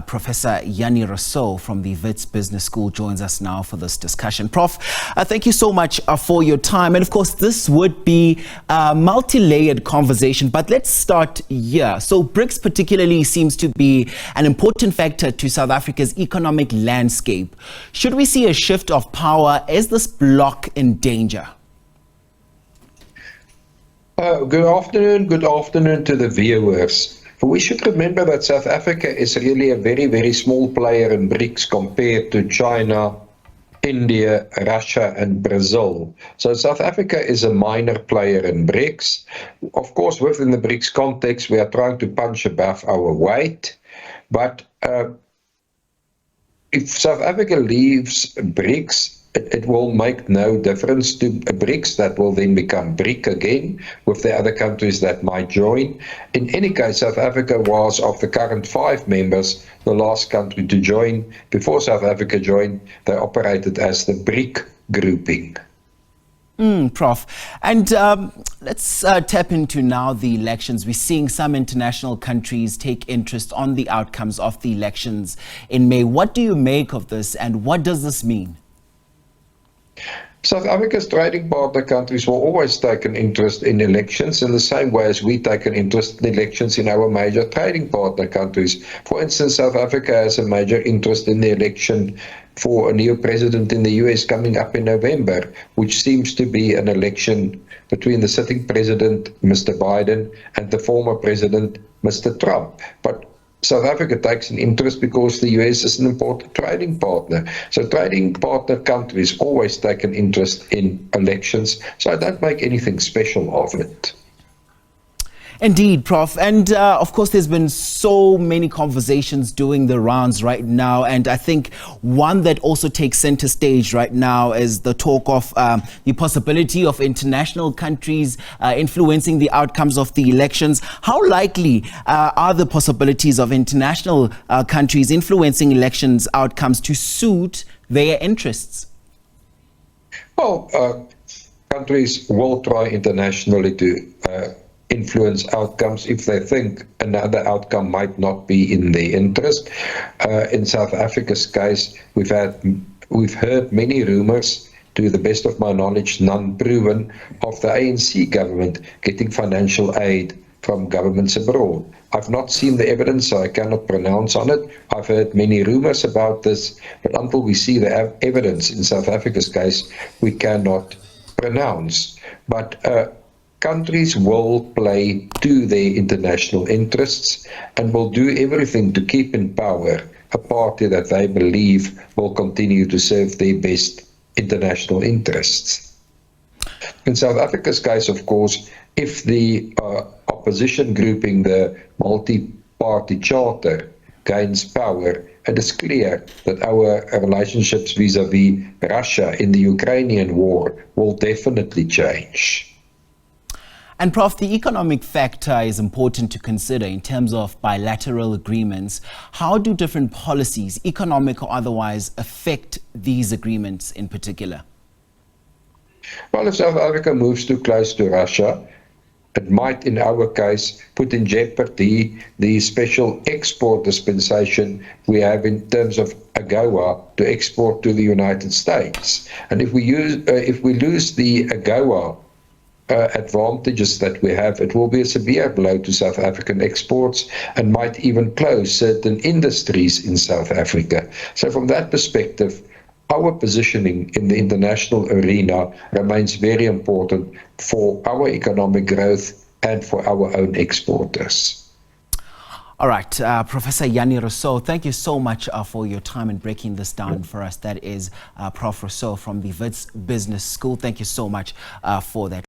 Professor Jannie Rossouw from the Wits Business School joins us now for this discussion. Prof, thank you so much for your time. And of course, this would be a multi-layered conversation, but let's start here. So Brics particularly seems to be an important factor to South Africa's economic landscape. Should we see a shift of power? Is this bloc in danger? Good afternoon to the viewers. We should remember that South Africa is really a very, very small player in Brics compared to China, India, Russia and Brazil. So South Africa is a minor player in Brics. Of course, within the Brics context, we are trying to punch above our weight. But if South Africa leaves Brics, it will make no difference to Brics. That will then become BRIC again with the other countries that might join. In any case, South Africa was, of the current 5 members, the last country to join. Before South Africa joined, they operated as the BRIC grouping. Prof. And let's tap into now the elections. We're seeing some international countries take interest on the outcomes of the elections in May. What do you make of this and what does this mean? South Africa's trading partner countries will always take an interest in elections in the same way as we take an interest in elections in our major trading partner countries. For instance, South Africa has a major interest in the election for a new president in the US coming up in November, which seems to be an election between the sitting president, Mr. Biden, and the former president, Mr. Trump. But South Africa takes an interest because the US is an important trading partner. So trading partner countries always take an interest in elections. So I don't make anything special of it. Indeed, Prof. And of course, there's been so many conversations doing the rounds right now. And I think one that also takes center stage right now is the talk of the possibility of international countries influencing the outcomes of the elections. How likely are the possibilities of international countries influencing outcomes to suit their interests? Well, countries will try internationally to influence outcomes if they think another outcome might not be in their interest. In South Africa's case, we've heard many rumors, to the best of my knowledge, none proven, of the ANC government getting financial aid from governments abroad. I've not seen the evidence, so I cannot pronounce on it. I've heard many rumors about this, but until we see the evidence in South Africa's case, we cannot pronounce. But countries will play to their international interests and will do everything to keep in power a party that they believe will continue to serve their best international interests. In South Africa's case, of course, if the opposition grouping, the multi-party charter, gains power, it is clear that our relationships vis-à-vis Russia in the Ukrainian war will definitely change. And Prof, the economic factor is important to consider in terms of bilateral agreements. How do different policies, economic or otherwise, affect these agreements in particular? Well, if South Africa moves too close to Russia, it might, in our case, put in jeopardy the special export dispensation we have in terms of AGOA to export to the United States. And if we lose the AGOA advantages that we have, it will be a severe blow to South African exports and might even close certain industries in South Africa. So from that perspective, our positioning in the international arena remains very important for our economic growth and for our own exporters. All right, Professor Jannie Rossouw, thank you so much for your time and breaking this down for us. That is Prof Rossouw from the Wits Business School. Thank you so much for that.